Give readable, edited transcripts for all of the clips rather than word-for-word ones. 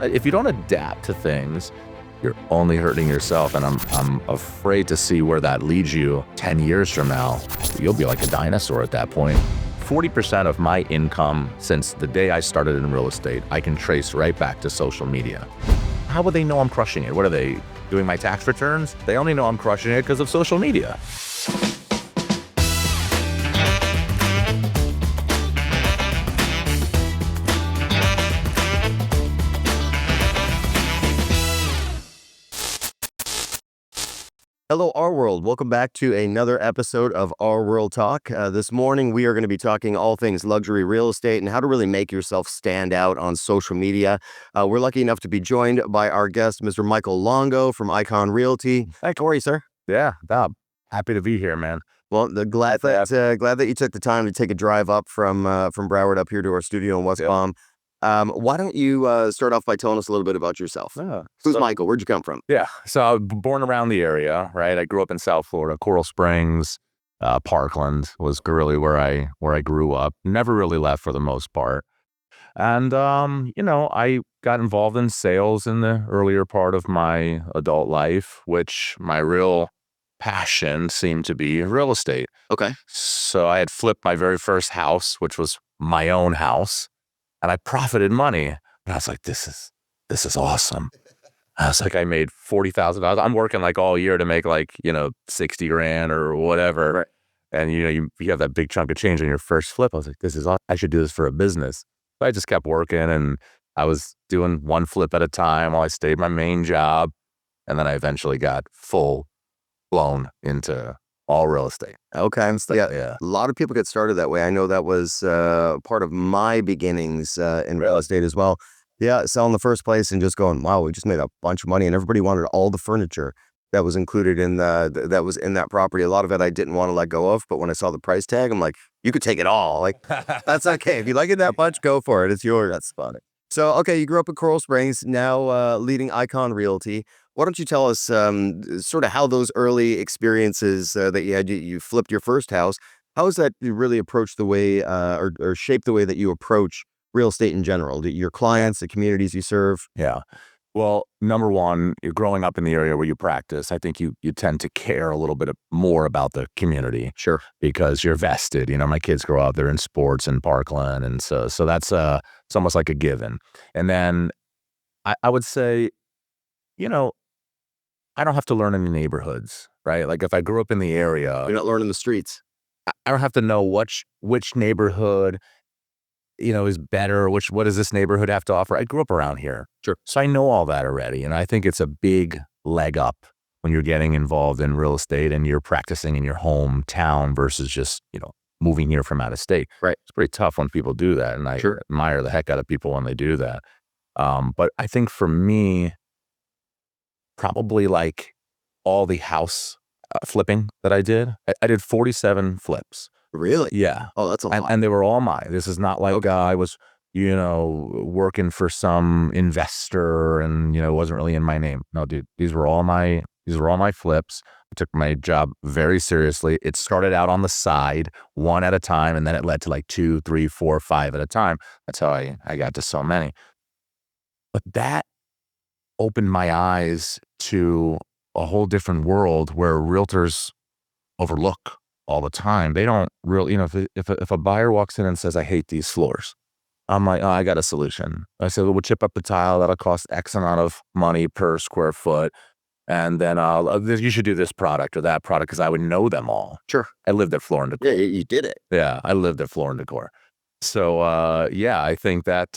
If you don't adapt to things, you're only hurting yourself. And I'm afraid to see where that leads you 10 years from now. You'll be like a dinosaur at that point. 40% of my income since the day I started in real estate, I can trace right back to social media. How would they know I'm crushing it? What are they doing, my tax returns? They only know I'm crushing it because of social media. Hello, RWorld. Welcome back to another episode of RWorld Talk. This morning, we are going to be talking all things luxury real estate and how to really make yourself stand out on social media. We're lucky enough to be joined by our guest, Mr. Michael Longo from Icon Realty. Hi, how are you, sir? Yeah, Bob. Happy to be here, man. Well, glad that you took the time to take a drive up from Broward up here to our studio in West Palm. Why don't you start off by telling us a little bit about yourself? Who's Michael? Where'd you come from? Yeah, so I was born around the area, right? I grew up in South Florida, Coral Springs, Parkland was really where I grew up. Never really left for the most part. And, I got involved in sales in the earlier part of my adult life, which my real passion seemed to be real estate. Okay. So I had flipped my very first house, which was my own house, and I profited money. And I was like, this is awesome. I was like, I made $40,000. I'm working like all year to make like, 60 grand or whatever. Right. And, you have that big chunk of change on your first flip. I was like, this is awesome. I should do this for a business. So I just kept working, and I was doing one flip at a time while I stayed my main job. And then I eventually got full blown into all real estate. Okay. Yeah. A lot of people get started that way. I know that was part of my beginnings in real estate as well. Yeah, selling the first place and just going, wow, we just made a bunch of money, and everybody wanted all the furniture that was included in that was in that property. A lot of it I didn't want to let go of, but when I saw the price tag, I'm like, you could take it all. Like, that's okay. If you like it that much, go for it. It's yours. That's funny. So, okay, you grew up in Coral Springs, now leading Icon Realty. Why don't you tell us sort of how those early experiences that you had, you flipped your first house, how has that really approached the way or shaped the way that you approach real estate in general, your clients, the communities you serve? Yeah. Well, number one, you're growing up in the area where you practice. I think you tend to care a little bit more about the community. Sure. Because you're vested. My kids grow up, they're in sports in Parkland. And so that's it's almost like a given. And then I would say, I don't have to learn any neighborhoods, right? Like if I grew up in the area, You're not learning the streets. I don't have to know which neighborhood is better. What does this neighborhood have to offer? I grew up around here. Sure. So I know all that already. And I think it's a big leg up when you're getting involved in real estate and you're practicing in your hometown versus just, moving here from out of state. Right. It's pretty tough when people do that. And I admire the heck out of people when they do that. But I think for me, probably like all the house flipping that I did, I did 47 flips. Really? Yeah. Oh, that's a lot. And they were all mine. This is not like I was, working for some investor and, it wasn't really in my name. No, dude, these were all my flips. I took my job very seriously. It started out on the side, one at a time, and then it led to like 2, 3, 4, 5 at a time. That's how I got to so many. But that opened my eyes to a whole different world where realtors overlook all the time. They don't really, if a buyer walks in and says, I hate these floors, I'm like, oh, I got a solution. I said, we'll chip up the tile. That'll cost X amount of money per square foot. And then you should do this product or that product, because I would know them all. Sure. I lived at Floor & Decor. Yeah, you did it. Yeah, I lived at Floor & Decor. So, I think that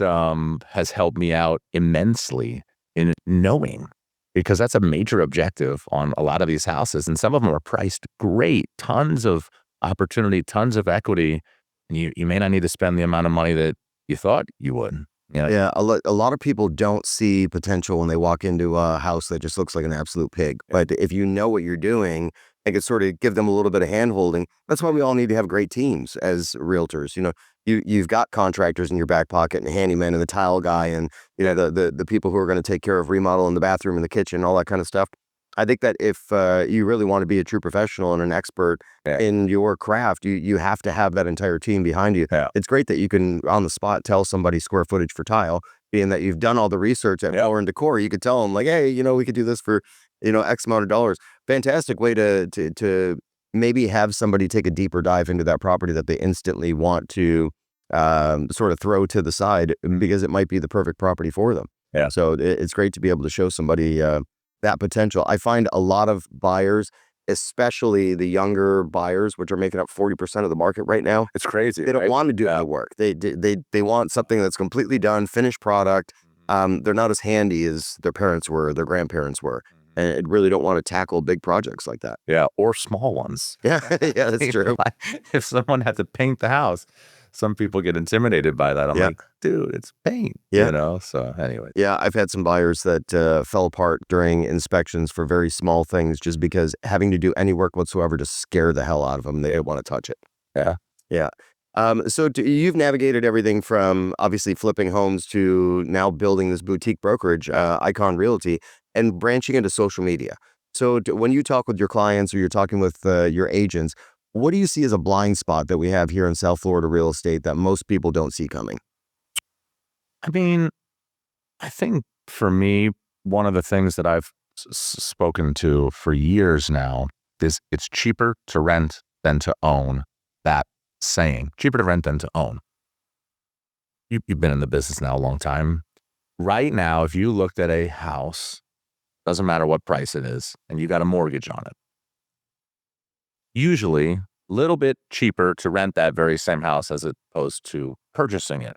has helped me out immensely in knowing, because that's a major objective on a lot of these houses. And some of them are priced great, tons of opportunity, tons of equity. And you may not need to spend the amount of money that you thought you would. Yeah, a lot of people don't see potential when they walk into a house that just looks like an absolute pig. But if you know what you're doing, I could sort of give them a little bit of hand-holding. That's why we all need to have great teams as realtors. You've got contractors in your back pocket, and handyman, and the tile guy, and the people who are going to take care of remodeling the bathroom and the kitchen, all that kind of stuff. I think that if you really want to be a true professional and an expert in your craft, you have to have that entire team behind you. Yeah. It's great that you can, on the spot, tell somebody square footage for tile. being that you've done all the research at Floor and Decor, you could tell them like, hey, we could do this for, X amount of dollars. Fantastic way to maybe have somebody take a deeper dive into that property that they instantly want to sort of throw to the side because it might be the perfect property for them. Yeah. So it's great to be able to show somebody that potential. I find a lot of buyers, especially the younger buyers, which are making up 40% of the market right now. It's crazy. They don't right? want to do the work. They want something that's completely done, finished product. They're not as handy as their parents were, their grandparents were, and really don't want to tackle big projects like that. Yeah, or small ones. Yeah, yeah, that's true. If someone had to paint the house, some people get intimidated by that. I'm Yeah. like, dude, it's paint. Yeah. So anyway. Yeah, I've had some buyers that fell apart during inspections for very small things just because having to do any work whatsoever just scare the hell out of them. They don't want to touch it. Yeah. Yeah. So you've navigated everything from obviously flipping homes to now building this boutique brokerage, Icon Realty, and branching into social media. So when you talk with your clients or you're talking with your agents, what do you see as a blind spot that we have here in South Florida real estate that most people don't see coming? I mean, I think for me, one of the things that I've spoken to for years now is it's cheaper to rent than to own. That saying, cheaper to rent than to own. You've been in the business now a long time. Right now, if you looked at a house, doesn't matter what price it is, and you got a mortgage on it, usually a little bit cheaper to rent that very same house as opposed to purchasing it.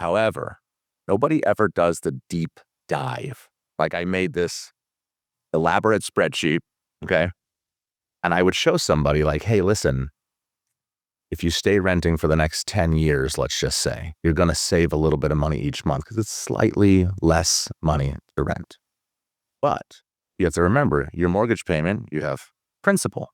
However, nobody ever does the deep dive. Like I made this elaborate spreadsheet, okay? And I would show somebody like, hey, listen, if you stay renting for the next 10 years, let's just say, you're going to save a little bit of money each month because it's slightly less money to rent. But you have to remember your mortgage payment, you have principal.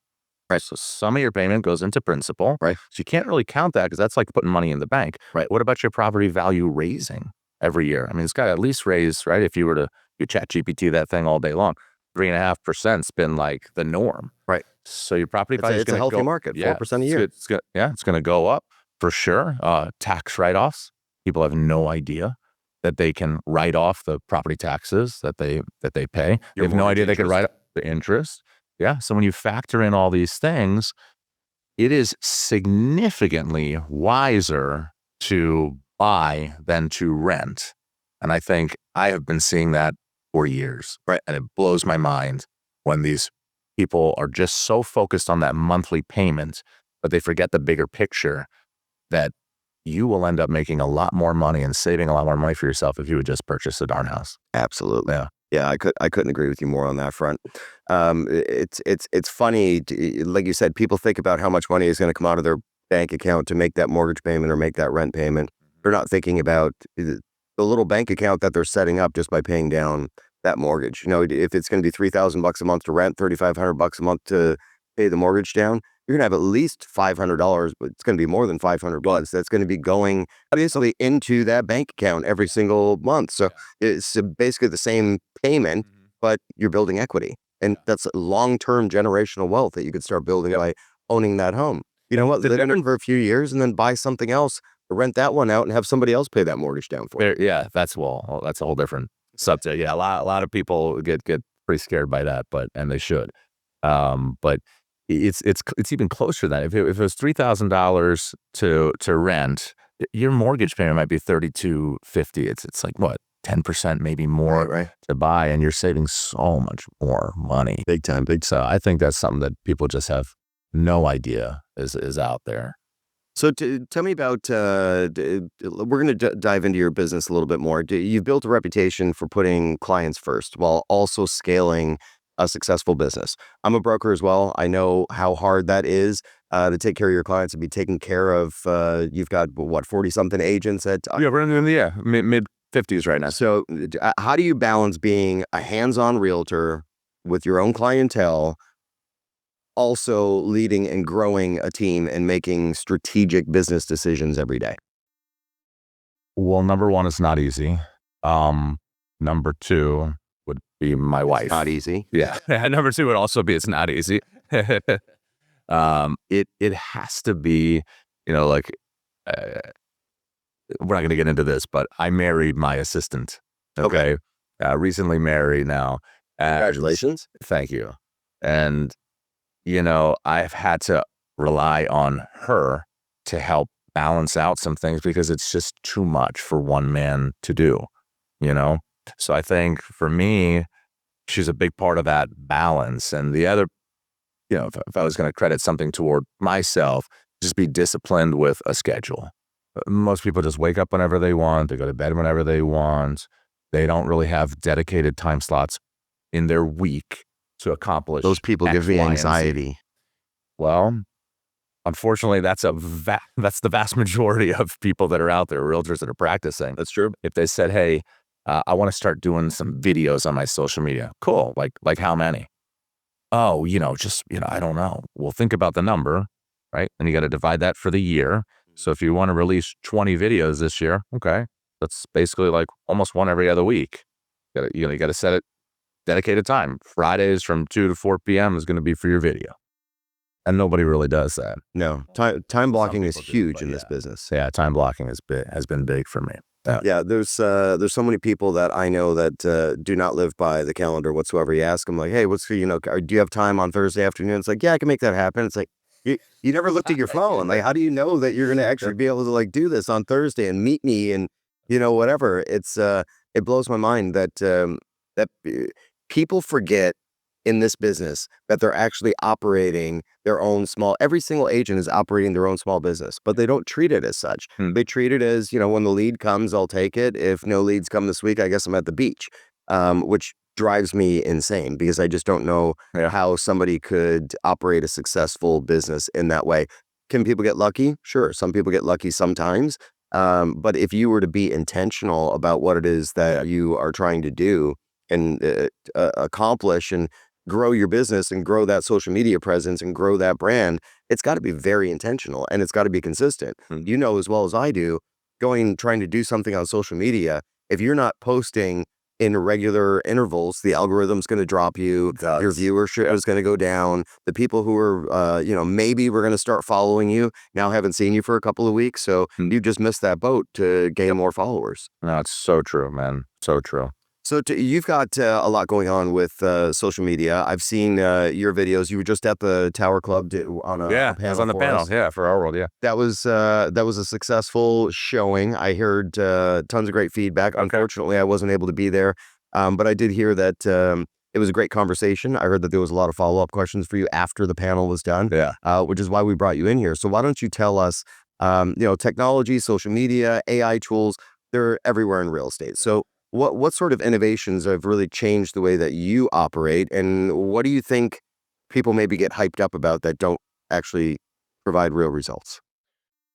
Right. So some of your payment goes into principal. Right. So you can't really count that because that's like putting money in the bank. Right. What about your property value raising every year? I mean, it's got to at least raise, right? If you were to you chat GPT that thing all day long, 3.5%'s been like the norm. Right. So your property value is It's a going to healthy go, market, yeah, 4% a year. It's going to go up for sure. Tax write-offs. People have no idea that they can write off the property taxes that they pay. They have no idea they could write off the interest. Yeah. So when you factor in all these things, it is significantly wiser to buy than to rent. And I think I have been seeing that for years. Right. And it blows my mind when these people are just so focused on that monthly payment, but they forget the bigger picture that you will end up making a lot more money and saving a lot more money for yourself if you would just purchase a darn house. Absolutely. Yeah. Yeah, I couldn't agree with you more on that front. It's funny, like you said, people think about how much money is going to come out of their bank account to make that mortgage payment or make that rent payment. They're not thinking about the little bank account that they're setting up just by paying down that mortgage. If it's going to be $3,000 a month to rent, $3,500 a month to pay the mortgage down, you're gonna have at least $500, but it's gonna be more than $500. That's gonna be going obviously into that bank account every single month. So it's basically the same payment, but you're building equity, and that's long-term generational wealth that you could start building by owning that home. You know what? Live in it for a few years and then buy something else, rent that one out, and have somebody else pay that mortgage down for you. Yeah, that's a whole different subject. Yeah, a lot of people get pretty scared by that, and they should. But it's even closer to that. If it was $3,000 to rent, your mortgage payment might be $3,250. It's like what, 10% maybe more to buy, and you're saving so much more money. Big time. So I think that's something that people just have no idea is out there. So tell me about, we're going to dive into your business a little bit more. You've built a reputation for putting clients first while also scaling a successful business. I'm a broker as well. I know how hard that is to take care of your clients and be taken care of. You've got, what, 40-something agents at... Yeah, we're in the mid-50s right now. So how do you balance being a hands-on realtor with your own clientele, also leading and growing a team and making strategic business decisions every day? Well, number one, it's not easy. Number two would be my wife. Not easy. Yeah. Number two would also be it's not easy. It has to be, like we're not going to get into this, but I married my assistant. Okay. Recently married now. Congratulations. Thank you. And, I've had to rely on her to help balance out some things because it's just too much for one man to do, you know? So I think for me, she's a big part of that balance. And the other, if I was going to credit something toward myself, just be disciplined with a schedule. Most people just wake up whenever they want. They go to bed whenever they want. They don't really have dedicated time slots in their week to accomplish. Those people X, give me Y, and Z. anxiety. Well, unfortunately, that's the vast majority of people that are out there, realtors that are practicing. That's true. If they said, "Hey, I want to start doing some videos on my social media," cool. Like how many? Oh, I don't know. Well, think about the number, right? And you got to divide that for the year. So if you want to release 20 videos this year, okay, that's basically like almost one every other week. You got to set it dedicated time. Fridays from 2 to 4 p.m. is going to be for your video. And nobody really does that. No, time blocking is people do, huge but in this business. Yeah, time blocking has been big for me. Yeah, there's so many people that I know that do not live by the calendar whatsoever. You ask them like, "Hey, do you have time on Thursday afternoon?" It's like, "Yeah, I can make that happen." It's like you never looked at your phone. Like, how do you know that you're going to actually be able to like do this on Thursday and meet me and whatever? It blows my mind that people forget in this business that they're actually operating their own small. Every single agent is operating their own small business, but they don't treat it as such. They treat it as, when the lead comes, I'll take it. If no leads come this week, I guess I'm at the beach, which drives me insane because I just don't know how somebody could operate a successful business in that way. Can people get lucky? Sure. Some people get lucky sometimes. But if you were to be intentional about what it is that you are trying to do and accomplish and grow your business and grow that social media presence and grow that brand, it's got to be very intentional and it's got to be consistent. You know as well as I do, trying to do something on social media, if you're not posting in regular intervals, the algorithm's going to drop you. Your viewership is going to go down. The people who are, maybe we're going to start following you now haven't seen you for a couple of weeks. So you just missed that boat to gain more followers. No, it's so true, man. So true. So you've got a lot going on with social media. I've seen your videos. You were just at the Tower Club on a panel. I was on the panel. Yeah, for RWorld. Yeah, that was a successful showing. I heard tons of great feedback. Okay. Unfortunately, I wasn't able to be there, but I did hear that it was a great conversation. I heard that there was a lot of follow-up questions for you after the panel was done. Yeah, which is why we brought you in here. So why don't you tell us, technology, social media, AI tools, they're everywhere in real estate. So what sort of innovations have really changed the way that you operate, and what do you think people maybe get hyped up about that don't actually provide real results?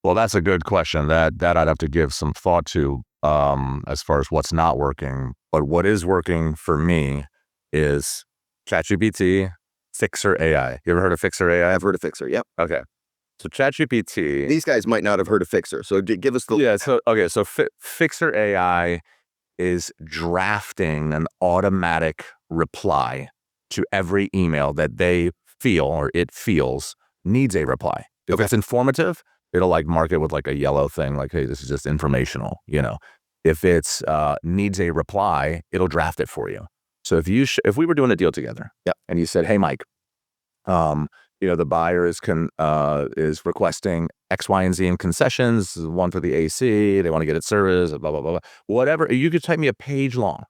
Well, that's a good question that I'd have to give some thought to as far as what's not working. But what is working for me is ChatGPT, Fixer AI. You ever heard of Fixer AI? I've heard of Fixer. Yep. Okay. So ChatGPT. These guys might not have heard of Fixer. So give us the. Yeah. So okay. So Fixer AI is drafting an automatic reply to every email that they feel or it feels needs a reply. If it's informative, it'll like mark it with like a yellow thing, like, hey, this is just informational, If it's needs a reply, it'll draft it for you. So if we were doing a deal together, and you said, hey, Mike, the buyer is requesting X, Y, and Z in concessions, one for the AC, they want to get it serviced, blah, blah, blah, blah. Whatever. You could type me a page long,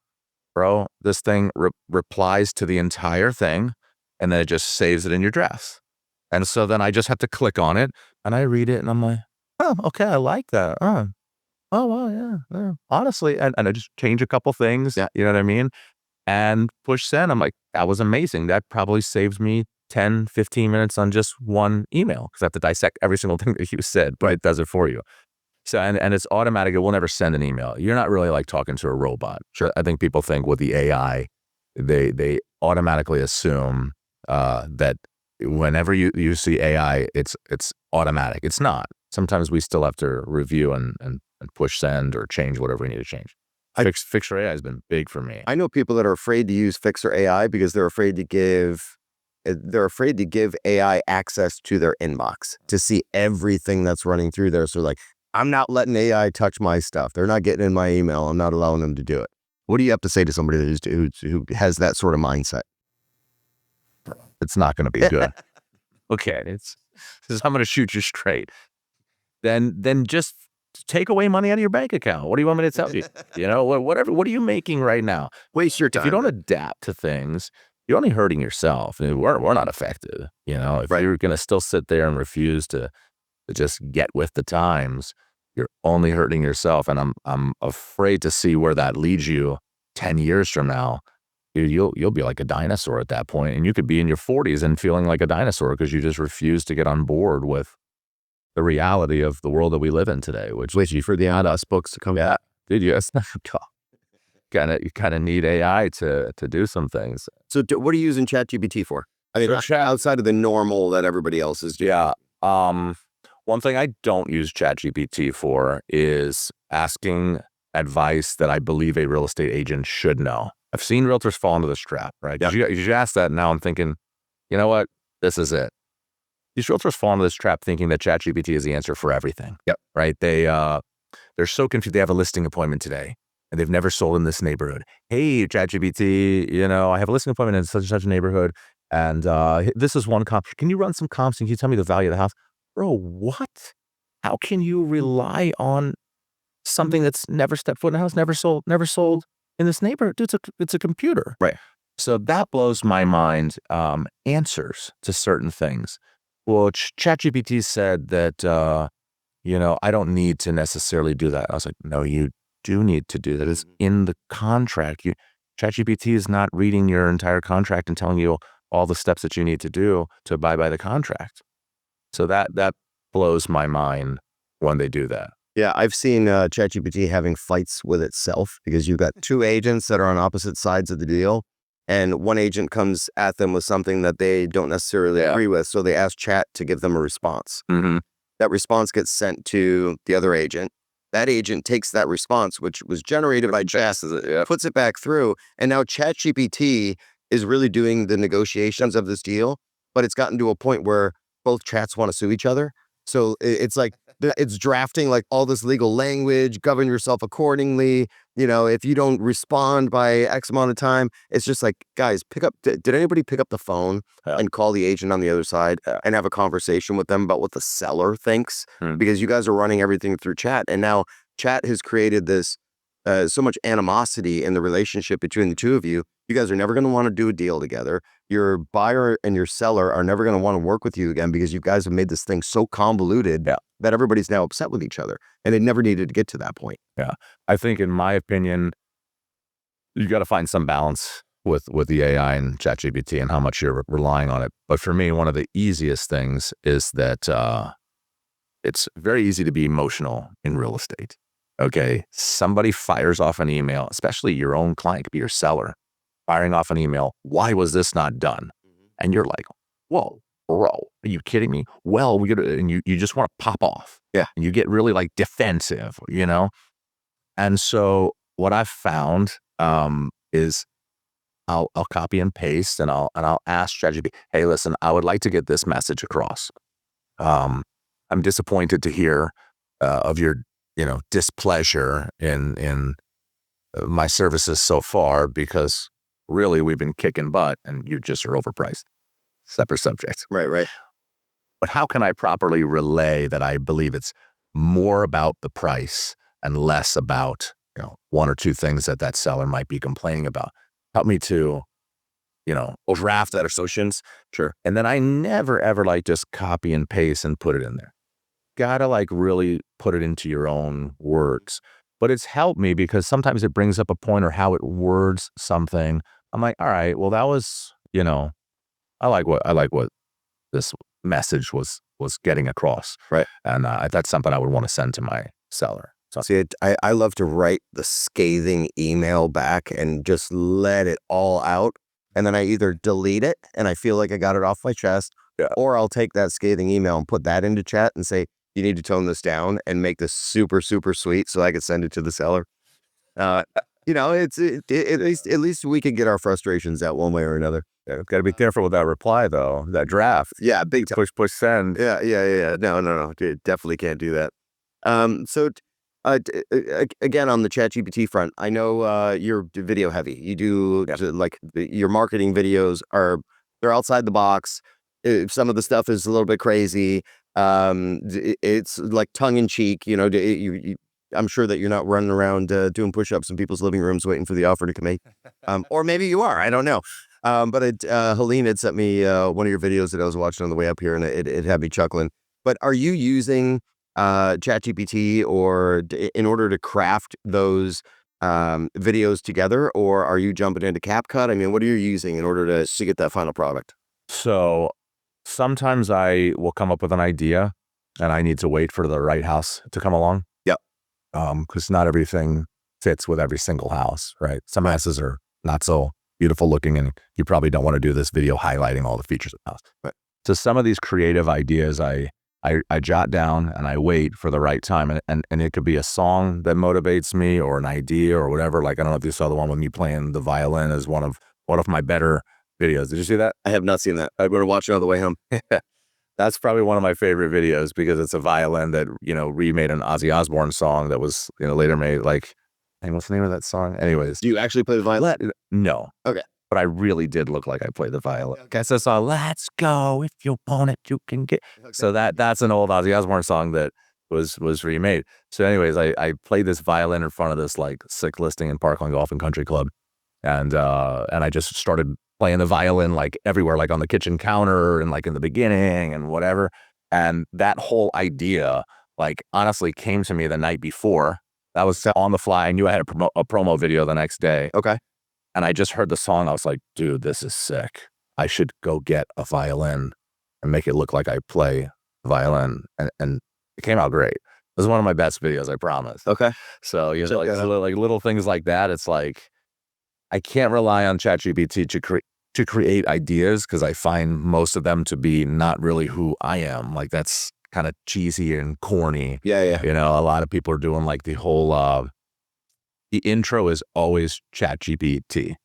bro. This thing replies to the entire thing, and then it just saves it in your drafts. And so then I just have to click on it, and I read it, and I'm like, oh, okay, I like that. Oh, well, yeah. Honestly, and I just change a couple things, you know what I mean? And push send. I'm like, that was amazing. That probably saves me 10, 15 minutes on just one email because I have to dissect every single thing that you said, but it does it for you. So, and it's automatic. It will never send an email. You're not really like talking to a robot. Sure. I think people think with the AI, they automatically assume that whenever you see AI, it's automatic. It's not. Sometimes we still have to review and push send or change whatever we need to change. Fixer AI has been big for me. I know people that are afraid to use Fixer AI because they're afraid to give AI access to their inbox to see everything that's running through there. So like, I'm not letting AI touch my stuff. They're not getting in my email. I'm not allowing them to do it. What do you have to say to somebody who has that sort of mindset? It's not going to be good. Okay, I'm going to shoot you straight. Then just take away money out of your bank account. What do you want me to tell you? Whatever. What are you making right now? Waste your time. If you don't adapt to things, you're only hurting yourself. We're not affected. If you're going to still sit there and refuse to just get with the times, you're only hurting yourself. And I'm afraid to see where that leads you 10 years from now. Dude, you'll be like a dinosaur at that point, and you could be in your 40s and feeling like a dinosaur because you just refuse to get on board with the reality of the world that we live in today. Which waiting for the Us books to come out. Dude, yes, you kind of need AI to do some things. So what are you using ChatGPT for? I mean, outside of the normal that everybody else is doing. Yeah. One thing I don't use ChatGPT for is asking advice that I believe a real estate agent should know. I've seen realtors fall into this trap, right? Yep. You ask that, and now I'm thinking, you know what? This is it. These realtors fall into this trap thinking that ChatGPT is the answer for everything. Yep. Right? They're so confused. They have a listing appointment today, and they've never sold in this neighborhood. Hey, ChatGPT, I have a listing appointment in such and such a neighborhood, and this is one comp. Can you run some comps, and can you tell me the value of the house? Bro, what? How can you rely on something that's never stepped foot in a house, never sold in this neighborhood? Dude, it's a computer. Right. So that blows my mind. Answers to certain things. Well, ChatGPT said that, I don't need to necessarily do that. I was like, no, you do need to do that. It's in the contract. ChatGPT is not reading your entire contract and telling you all the steps that you need to do to abide by the contract. So that blows my mind when they do that. Yeah, I've seen ChatGPT having fights with itself because you've got two agents that are on opposite sides of the deal, and one agent comes at them with something that they don't necessarily agree with, so they ask Chat to give them a response. Mm-hmm. That response gets sent to the other agent. That agent takes that response, which was generated by Chat, puts it back through, and now ChatGPT is really doing the negotiations of this deal, but it's gotten to a point where both chats want to sue each other. So it's like it's drafting like all this legal language, govern yourself accordingly. If you don't respond by X amount of time, it's just like, guys, did anybody pick up the phone and call the agent on the other side and have a conversation with them about what the seller thinks? Because you guys are running everything through Chat. And now Chat has created this so much animosity in the relationship between the two of you. You guys are never going to want to do a deal together. Your buyer and your seller are never going to want to work with you again because you guys have made this thing so convoluted that everybody's now upset with each other. And it never needed to get to that point. Yeah. I think, in my opinion, you got to find some balance with the AI and ChatGPT and how much you're relying on it. But for me, one of the easiest things is that it's very easy to be emotional in real estate. Okay. Somebody fires off an email, especially your own client, could be your seller, firing off an email. Why was this not done? And you're like, whoa, bro, are you kidding me? Well, and you just want to pop off. Yeah. And you get really like defensive, And so what I've found is I'll copy and paste and I'll ask ChatGPT, hey, listen, I would like to get this message across. I'm disappointed to hear of your displeasure in my services so far, because really we've been kicking butt and you just are overpriced. Separate subject. Right. But how can I properly relay that I believe it's more about the price and less about one or two things that seller might be complaining about? Help me to draft that associations. Sure. And then I never ever just copy and paste and put it in there. Gotta really put it into your own words. But it's helped me because sometimes it brings up a point or how it words something. I'm like, all right, well, that was, I like what this message was getting across. Right. And that's something I would want to send to my seller. So see, I love to write the scathing email back and just let it all out. And then I either delete it and I feel like I got it off my chest, or I'll take that scathing email and put that into Chat and say, you need to tone this down and make this super, super sweet so I can send it to the seller. It's at least we can get our frustrations out one way or another. Got to be careful with that reply, though. That draft. Yeah, big time. Push, send. Yeah. No. Dude, definitely can't do that. Again, on the ChatGPT front, I know you're video heavy. You do like your marketing videos they're outside the box. Some of the stuff is a little bit crazy. It's like tongue in cheek. I'm sure that you're not running around doing push-ups in people's living rooms waiting for the offer to come in. Or maybe you are. I don't know. But Helene had sent me one of your videos that I was watching on the way up here, and it had me chuckling. But are you using ChatGPT in order to craft those videos together, or are you jumping into CapCut? I mean, what are you using in order to get that final product? So sometimes I will come up with an idea and I need to wait for the right house to come along. Yep. Because not everything fits with every single house, right? Some houses are not so beautiful looking, and you probably don't want to do this video highlighting all the features of the house. Right. So some of these creative ideas I jot down and I wait for the right time, and it could be a song that motivates me or an idea or whatever. Like, I don't know if you saw the one with me playing the violin as one of my better videos. Did you see that? I have not seen that. I'm going to watch it on the way home. That's probably one of my favorite videos because it's a violin that, remade an Ozzy Osbourne song that was, later made. Like, hey, what's the name of that song? Anyways. Do you actually play the violin? No. Okay. But I really did look like I played the violin. Okay, so song, let's go, if you want it, you can get. Okay. So that's an old Ozzy Osbourne song that was remade. So anyways, I played this violin in front of this like sick listing in Parkland Golf and Country Club. And I just started playing the violin like everywhere, like on the kitchen counter and like in the beginning and whatever. And that whole idea, like, honestly came to me the night before. That was on the fly. I knew I had a promo video the next day. Okay. And I just heard the song. I was like, dude, this is sick. I should go get a violin and make it look like I play violin. And it came out great. It was one of my best videos, I promise. Okay. So, like little things like that. It's like, I can't rely on ChatGPT to create ideas because I find most of them to be not really who I am. Like, that's kind of cheesy and corny. Yeah. A lot of people are doing like the whole the intro is always ChatGPT.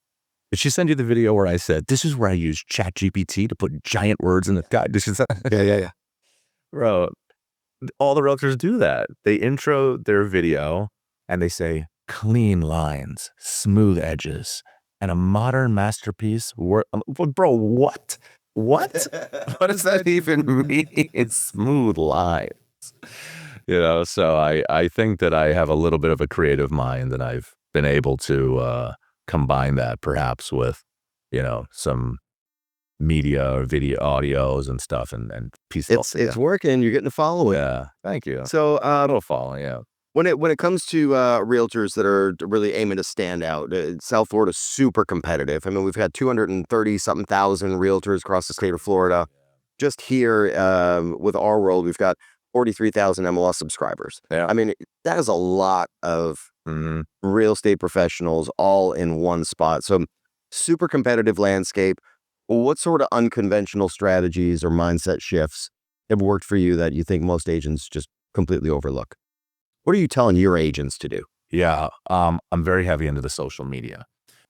Did she send you the video where I said, this is where I use ChatGPT to put giant words in the guy? Did she say? Yeah. Bro, all the realtors do that. They intro their video and they say, clean lines, smooth edges, and a modern masterpiece. Bro, what? What does that even mean? It's smooth lines. So I think that I have a little bit of a creative mind, and I've been able to combine that perhaps with, some media or video audios and stuff and piece it all together. It's working. You're getting to follow it. Yeah. Thank you. So A little following, yeah. When it comes to realtors that are really aiming to stand out, South Florida's super competitive. I mean, we've had 230-something thousand realtors across the state of Florida. Just here with RWorld, we've got 43,000 MLS subscribers. Yeah. I mean, that is a lot of real estate professionals all in one spot. So super competitive landscape. What sort of unconventional strategies or mindset shifts have worked for you that you think most agents just completely overlook? What are you telling your agents to do? Yeah, I'm very heavy into the social media.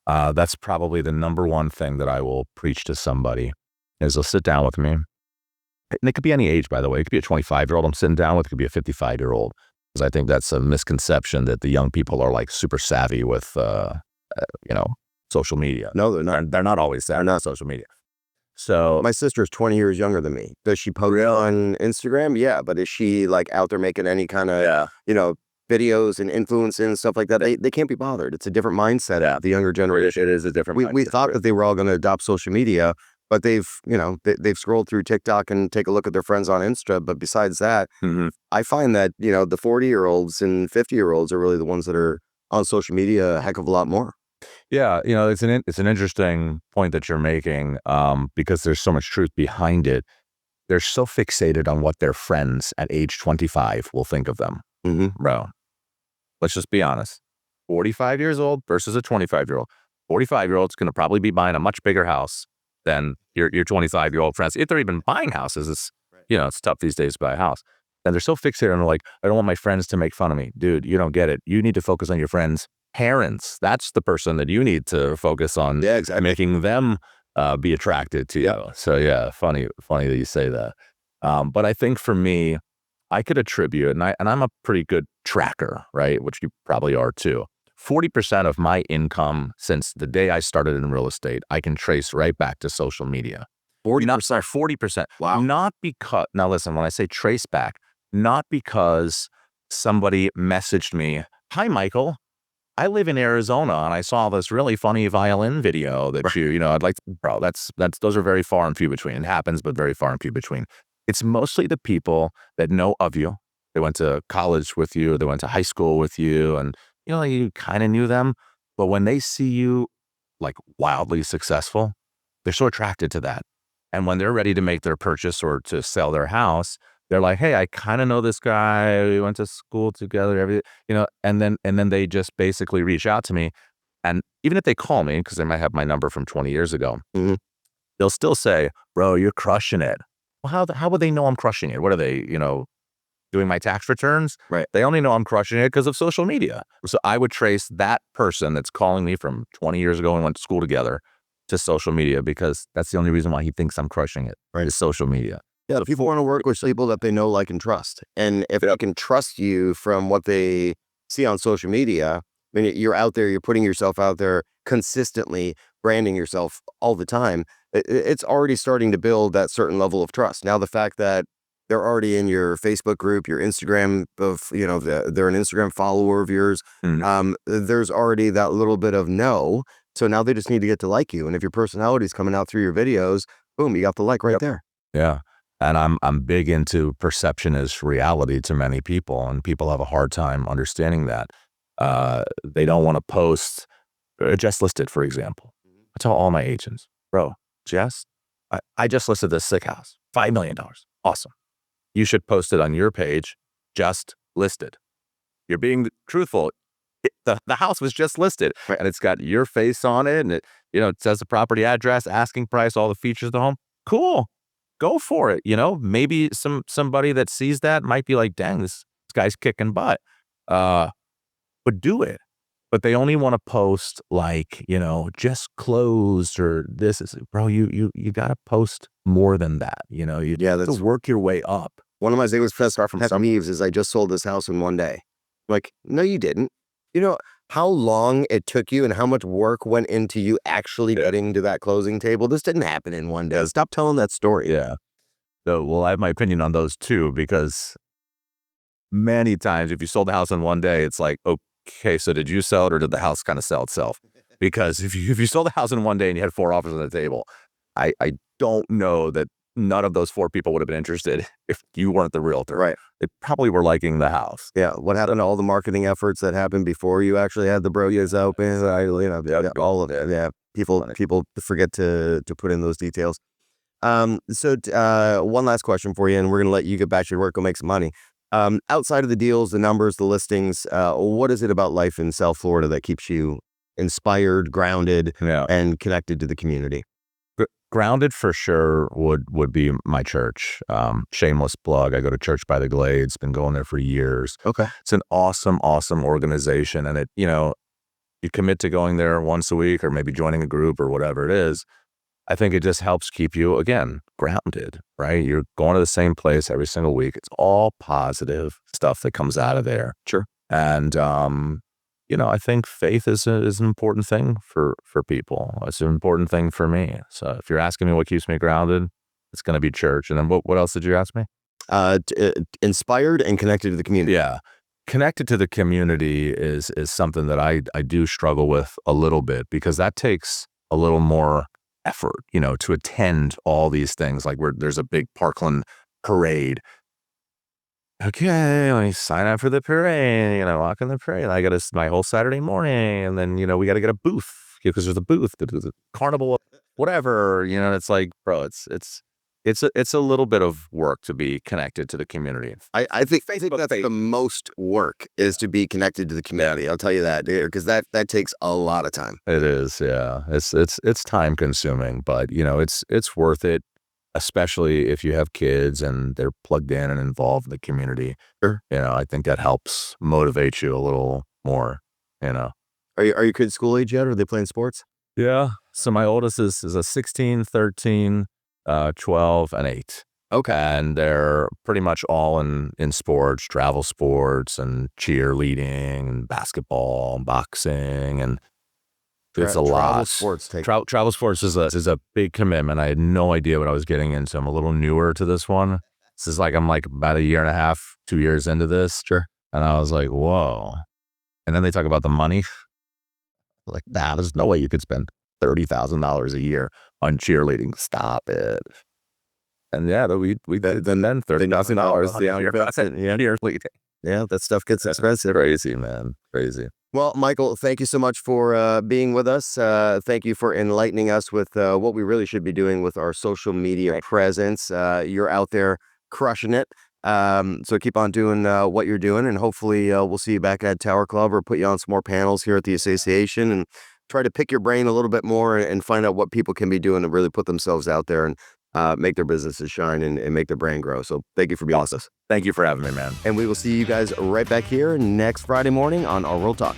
That's probably the number one thing that I will preach to somebody is they'll sit down with me. And it could be any age, by the way. It could be a 25-year-old I'm sitting down with. It could be a 55-year-old. Because I think that's a misconception that the young people are like super savvy with, social media. No, they're not. They're not always savvy. They're not. Social media. So my sister's 20 years younger than me. Does she post on Instagram? Yeah, but is she like out there making any kind of videos and influencing and stuff like that? They can't be bothered. It's a different mindset. Yeah. The younger generation. It is a different mindset. We thought that they were all going to adopt social media, but they've scrolled through TikTok and take a look at their friends on Insta. But besides that, I find that the 40-year-olds and 50-year-olds are really the ones that are on social media a heck of a lot more. Yeah, it's an interesting point that you're making because there's so much truth behind it. They're so fixated on what their friends at age 25 will think of them. Bro, let's just be honest. 45 years old versus a 25-year-old. 45-year-old's going to probably be buying a much bigger house than your 25-year-old friends. If they're even buying houses, it's tough these days to buy a house. And they're so fixated on like, I don't want my friends to make fun of me. Dude, you don't get it. You need to focus on your friends' parents. That's the person that you need to focus on. Yeah, exactly. Making them be attracted to you. So yeah, funny that you say that. But I think for me, I could attribute, and I'm a pretty good tracker, right? Which you probably are too. 40% of my income since the day I started in real estate, I can trace right back to social media. 40%. 40%. Wow. Not because, now listen, when I say trace back, not because somebody messaged me, "Hi, Michael. I live in Arizona and I saw this really funny violin video that Right. I'd like to," bro, those are very far and few between. It happens, but very far and few between. It's mostly the people that know of you. They went to college with you, they went to high school with you, and you kind of knew them. But when they see you like wildly successful, they're so attracted to that. And when they're ready to make their purchase or to sell their house, they're like, "Hey, I kind of know this guy. We went to school together, everything," and then they just basically reach out to me. And even if they call me, because they might have my number from 20 years ago, Mhm. they'll still say, "Bro, you're crushing it." Well, how would they know I'm crushing it? What are they, doing my tax returns? Right. They only know I'm crushing it because of social media. So I would trace that person that's calling me from 20 years ago and went to school together to social media, because that's the only reason why he thinks I'm crushing it, Right. is social media. Yeah, So people want to work with people that they know, like, and trust. And if they can trust you from what they see on social media, I mean, you're out there, you're putting yourself out there consistently, branding yourself all the time. It's already starting to build that certain level of trust. Now, the fact that they're already in your Facebook group, your Instagram they're an Instagram follower of yours. Mm, There's already that little bit of no. So now they just need to get to like you. And if your personality is coming out through your videos, boom, you got the like right yep. there. Yeah. And I'm big into perception is reality to many people, and people have a hard time understanding that. They don't want to post, just listed, for example. I tell all my agents, "Bro, I just listed this sick house, $5 million. Awesome. You should post it on your page, just listed. You're being truthful. The house was just listed, Right. and it's got your face on it, and it says the property address, asking price, all the features of the home. Cool. Go for it. Maybe somebody that sees that might be like, "Dang, this guy's kicking butt." Uh, but do it. But they only want to post like, just closed, or this is, bro, you got to post more than that. You Yeah, have to that's work your way up. one of my biggest Start from pet some. peeves is I just sold this house in one day. Like, no, you didn't. You know how long it took you and how much work went into you actually Yeah. getting to that closing table? This didn't happen in one day. Stop telling that story. Yeah. So, well, I have my opinion on those too, because many times if you sold the house in one day, it's like, okay, so did you sell it or did the house kind of sell itself? Because if you sold the house in one day and you had 4 offers on the table, I don't know that none of those 4 people would have been interested if you weren't the realtor. Right. They probably were liking the house. Yeah. What happened to all the marketing efforts that happened before you actually had the broyas open? Yeah. All of it. Yeah. People forget to put in those details. One last question for you, and we're gonna let you get back to your work, go make some money. Outside of the deals, the numbers, the listings, what is it about life in South Florida that keeps you inspired, grounded, Yeah. and connected to the community? Grounded for sure would be my church. Shameless plug. I go to Church by the Glades. Been going there for years. Okay. It's an awesome, awesome organization, and you commit to going there once a week or maybe joining a group or whatever it is. I think it just helps keep you, again, grounded, right? You're going to the same place every single week. It's all positive stuff that comes out of there. Sure. And, I think faith is an important thing for people. It's an important thing for me. So if you're asking me what keeps me grounded, it's going to be church. And then what else did you ask me? Inspired and connected to the community. Yeah. Connected to the community is something that I do struggle with a little bit, because that takes a little more effort, to attend all these things. Like where there's a big Parkland parade. Okay, let me sign up for the parade. Walk in the parade. I got my whole Saturday morning, and then we got to get a booth, because there's a booth, there's a carnival, whatever. It's like, bro, it's a little bit of work to be connected to the community. I think that's the most work, is to be connected to the community. I'll tell you that, because that takes a lot of time. It is, yeah. It's time consuming, but it's worth it, especially if you have kids and they're plugged in and involved in the community. Sure. I think that helps motivate you a little more, you know. Are your kids school age yet? Are they playing sports? Yeah. So my oldest is a 16, 13, 12, and 8. Okay. and they're pretty much all in sports, travel sports, and cheerleading, and basketball, and boxing, and it's a Travel lot. sports take. Travel sports is a big commitment. I had no idea what I was getting into. I'm a little newer to this one. This is like I'm like about a year and a half, 2 years into this. Sure. And I was like, whoa. And then they talk about the money. Like, nah, there's no way you could spend $30,000 a year on cheerleading. Stop it. And yeah, we then $30,000. Yeah, you're cheerleading. Yeah, that stuff gets expensive. Crazy, man. Crazy. Well, Michael, thank you so much for being with us. Thank you for enlightening us with what we really should be doing with our social media presence. You're out there crushing it. So keep on doing what you're doing, and hopefully we'll see you back at Tower Club or put you on some more panels here at the association and try to pick your brain a little bit more and find out what people can be doing to really put themselves out there and make their businesses shine and make their brand grow. So thank you for being with us. Thank you for having me, man. And we will see you guys right back here next Friday morning on RWorld Talk.